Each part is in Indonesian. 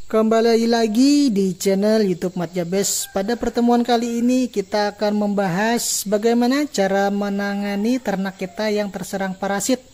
Kembali lagi di channel YouTube Matjabes. Pada pertemuan kali ini kita akan membahas bagaimana cara menangani ternak kita yang terserang parasit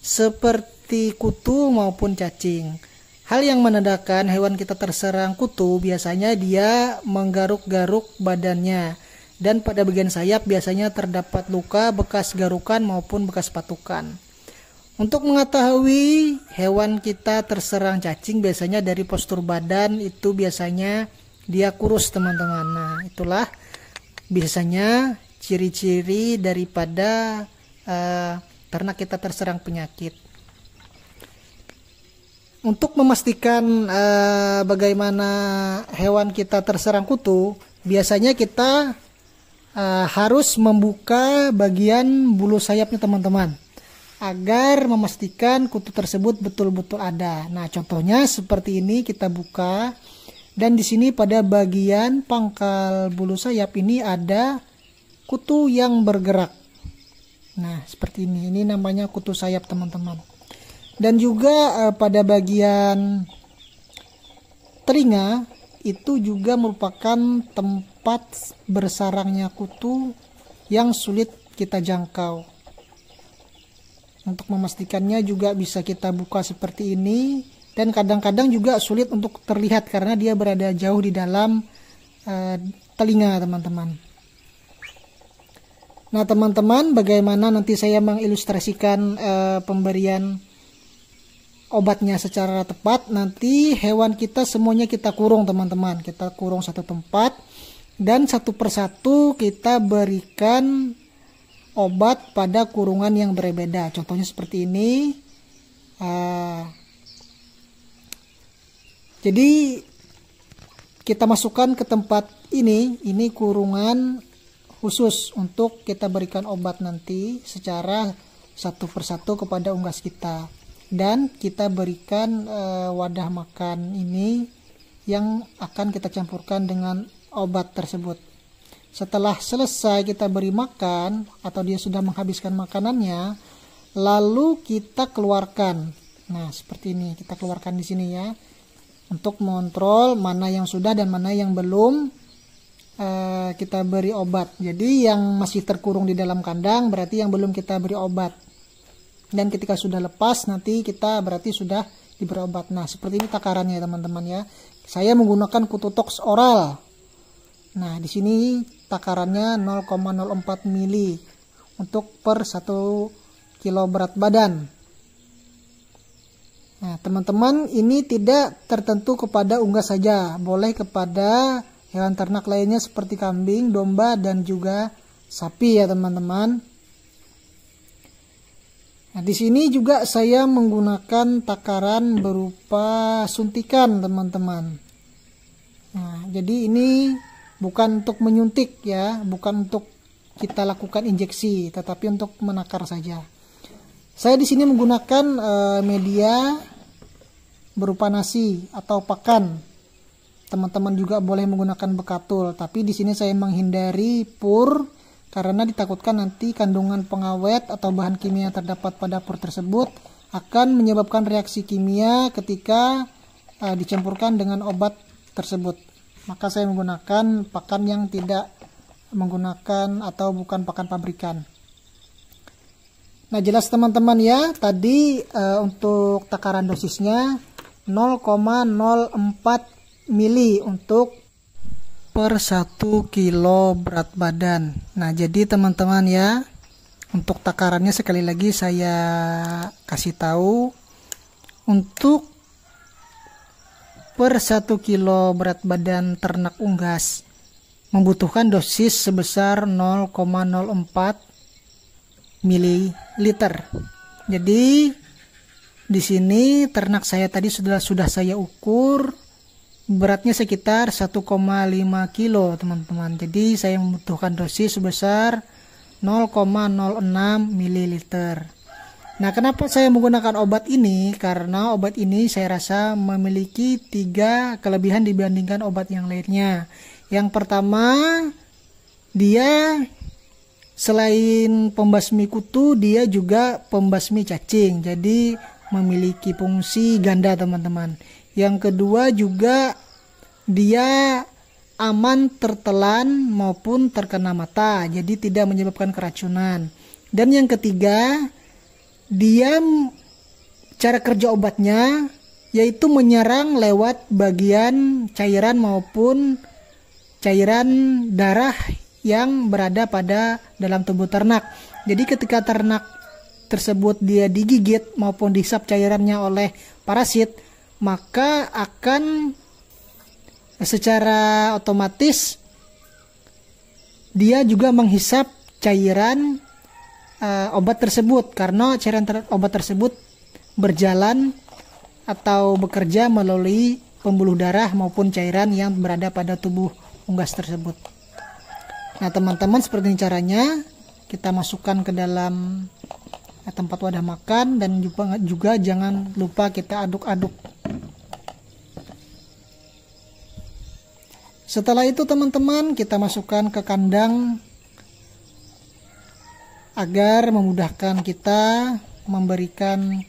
seperti kutu maupun cacing. Hal yang menandakan hewan kita terserang kutu biasanya dia menggaruk-garuk badannya, dan pada bagian sayap biasanya terdapat luka bekas garukan maupun bekas patukan. Untuk mengetahui hewan kita terserang cacing, biasanya dari postur badan itu biasanya dia kurus, teman-teman. Nah, itulah biasanya ciri-ciri daripada ternak kita terserang penyakit. Untuk memastikan bagaimana hewan kita terserang kutu, biasanya kita harus membuka bagian bulu sayapnya, teman-teman, agar memastikan kutu tersebut betul-betul ada. Nah, contohnya seperti ini, kita buka dan di sini pada bagian pangkal bulu sayap ini ada kutu yang bergerak. Nah, seperti ini. Ini namanya kutu sayap, teman-teman. Dan juga pada bagian telinga itu juga merupakan tempat bersarangnya kutu yang sulit kita jangkau. Untuk memastikannya juga bisa kita buka seperti ini, dan kadang-kadang juga sulit untuk terlihat karena dia berada jauh di dalam telinga, teman-teman. Nah, teman-teman, bagaimana nanti saya mengilustrasikan pemberian obatnya secara tepat. Nanti hewan kita semuanya kita kurung, teman-teman. Kita kurung satu tempat dan satu persatu kita berikan obat pada kurungan yang berbeda. Contohnya seperti ini. Jadi kita masukkan ke tempat ini kurungan khusus untuk kita berikan obat nanti secara satu persatu kepada unggas kita. Dan kita berikan wadah makan ini yang akan kita campurkan dengan obat tersebut. Setelah selesai kita beri makan atau dia sudah menghabiskan makanannya, lalu kita keluarkan. Nah, seperti ini, kita keluarkan di sini ya, untuk mengontrol mana yang sudah dan mana yang belum kita beri obat. Jadi yang masih terkurung di dalam kandang berarti yang belum kita beri obat. Dan ketika sudah lepas nanti kita berarti sudah diberi obat. Nah, seperti ini takarannya, teman-teman ya. Saya menggunakan Kututox oral. Nah, di sini takarannya 0,04 mili untuk per 1 kilo berat badan. Nah, teman-teman, ini tidak tertentu kepada unggas saja, boleh kepada hewan ternak lainnya seperti kambing, domba, dan juga sapi ya, teman-teman. Nah, di sini juga saya menggunakan takaran berupa suntikan, teman-teman. Nah, jadi ini bukan untuk menyuntik ya, bukan untuk kita lakukan injeksi, tetapi untuk menakar saja. Saya di sini menggunakan media berupa nasi atau pakan. Teman-teman juga boleh menggunakan bekatul, tapi di sini saya menghindari pur karena ditakutkan nanti kandungan pengawet atau bahan kimia yang terdapat pada pur tersebut akan menyebabkan reaksi kimia ketika dicampurkan dengan obat tersebut. Maka saya menggunakan pakan yang tidak menggunakan atau bukan pakan pabrikan. Nah, jelas teman-teman ya, tadi untuk takaran dosisnya 0,04 mili untuk per 1 kilo berat badan. Nah, jadi teman-teman ya, untuk takarannya sekali lagi saya kasih tahu, untuk per 1 kilo berat badan ternak unggas membutuhkan dosis sebesar 0,04 mililiter. Jadi di sini ternak saya tadi sudah saya ukur beratnya sekitar 1,5 kilo, teman-teman. Jadi saya membutuhkan dosis sebesar 0,06 mililiter. Nah, kenapa saya menggunakan obat ini? Karena obat ini saya rasa memiliki 3 kelebihan dibandingkan obat yang lainnya. Yang pertama, dia selain pembasmi kutu, dia juga pembasmi cacing. Jadi memiliki fungsi ganda, teman-teman. Yang kedua juga dia aman tertelan maupun terkena mata, jadi tidak menyebabkan keracunan. Dan yang ketiga, cara kerja obatnya yaitu menyerang lewat bagian cairan maupun cairan darah yang berada pada dalam tubuh ternak. Jadi ketika ternak tersebut dia digigit maupun dihisap cairannya oleh parasit, maka akan secara otomatis dia juga menghisap cairan obat tersebut, karena cairan obat tersebut berjalan atau bekerja melalui pembuluh darah maupun cairan yang berada pada tubuh unggas tersebut. Nah teman-teman, seperti ini caranya. Kita masukkan ke dalam tempat wadah makan, dan juga jangan lupa kita aduk-aduk. Setelah itu teman-teman, kita masukkan ke kandang agar memudahkan kita memberikan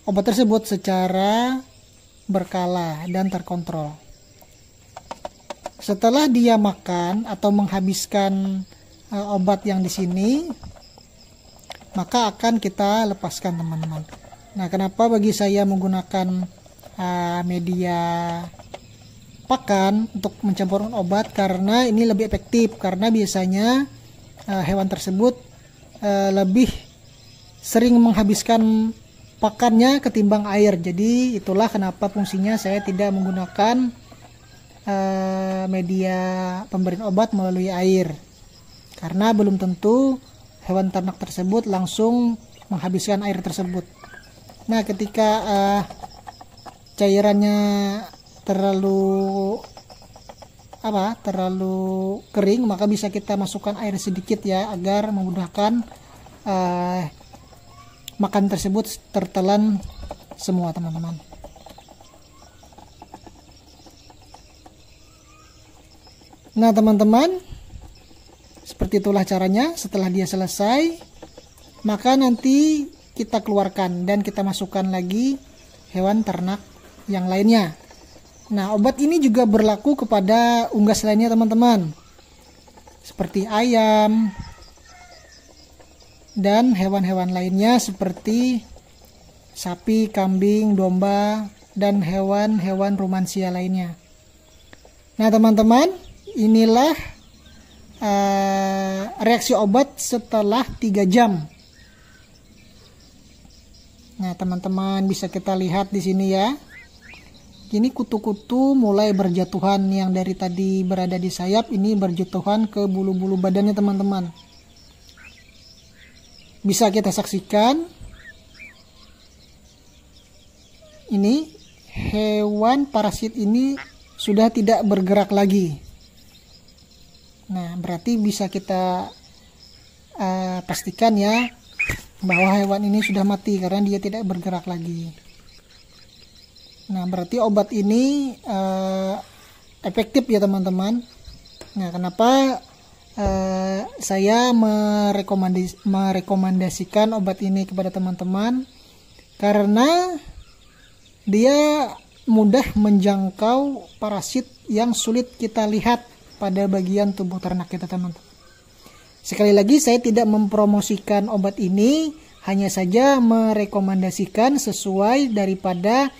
obat tersebut secara berkala dan terkontrol. Setelah dia makan atau menghabiskan obat yang di sini, maka akan kita lepaskan teman-teman. Nah, kenapa bagi saya menggunakan media pakan untuk mencampurkan obat? Karena ini lebih efektif, karena biasanya hewan tersebut lebih sering menghabiskan pakannya ketimbang air. Jadi itulah kenapa fungsinya saya tidak menggunakan media pemberian obat melalui air, karena belum tentu hewan ternak tersebut langsung menghabiskan air tersebut. Nah, ketika cairannya terlalu kering, maka bisa kita masukkan air sedikit ya, agar memudahkan makan tersebut tertelan semua teman-teman. Nah teman-teman, seperti itulah caranya. Setelah dia selesai, maka nanti kita keluarkan dan kita masukkan lagi hewan ternak yang lainnya. Nah, obat ini juga berlaku kepada unggas lainnya teman-teman, seperti ayam dan hewan-hewan lainnya seperti sapi, kambing, domba, dan hewan-hewan rumansia lainnya. Nah teman-teman, inilah reaksi obat setelah 3 jam. Nah teman-teman, bisa kita lihat di sini ya. Ini kutu-kutu mulai berjatuhan, yang dari tadi berada di sayap ini berjatuhan ke bulu-bulu badannya teman-teman. Bisa kita saksikan, ini hewan parasit ini sudah tidak bergerak lagi. Nah, berarti bisa kita pastikan ya bahwa hewan ini sudah mati karena dia tidak bergerak lagi. Nah, berarti obat ini efektif ya teman-teman. Nah, kenapa saya merekomendasikan obat ini kepada teman-teman? Karena dia mudah menjangkau parasit yang sulit kita lihat pada bagian tubuh ternak kita teman-teman. Sekali lagi, saya tidak mempromosikan obat ini, hanya saja merekomendasikan sesuai daripada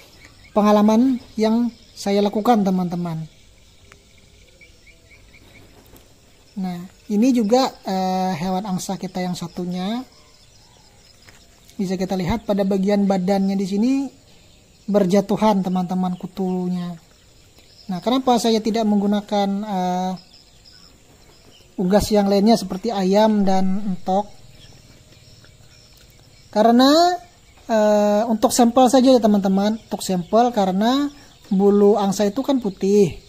pengalaman yang saya lakukan teman-teman. Nah, ini juga hewan angsa kita yang satunya. Bisa kita lihat pada bagian badannya di sini berjatuhan teman-teman kutunya. Nah, kenapa saya tidak menggunakan unggas yang lainnya seperti ayam dan entok? Karena untuk sampel saja ya teman-teman, untuk sampel, karena bulu angsa itu kan putih.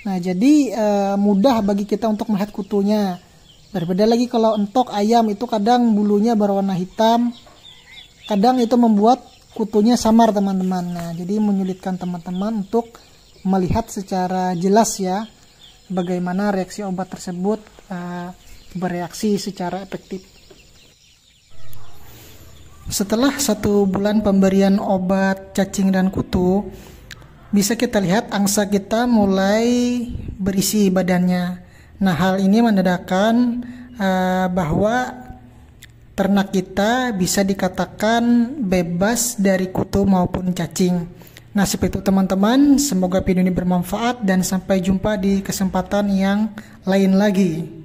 Nah, jadi mudah bagi kita untuk melihat kutunya. Berbeda lagi kalau entok ayam itu kadang bulunya berwarna hitam, kadang itu membuat kutunya samar teman-teman. Nah, jadi menyulitkan teman-teman untuk melihat secara jelas ya bagaimana reaksi obat tersebut bereaksi secara efektif. Setelah 1 bulan pemberian obat cacing dan kutu, bisa kita lihat angsa kita mulai berisi badannya. Nah, hal ini menandakan bahwa ternak kita bisa dikatakan bebas dari kutu maupun cacing. Nah, seperti itu teman-teman, semoga video ini bermanfaat dan sampai jumpa di kesempatan yang lain lagi.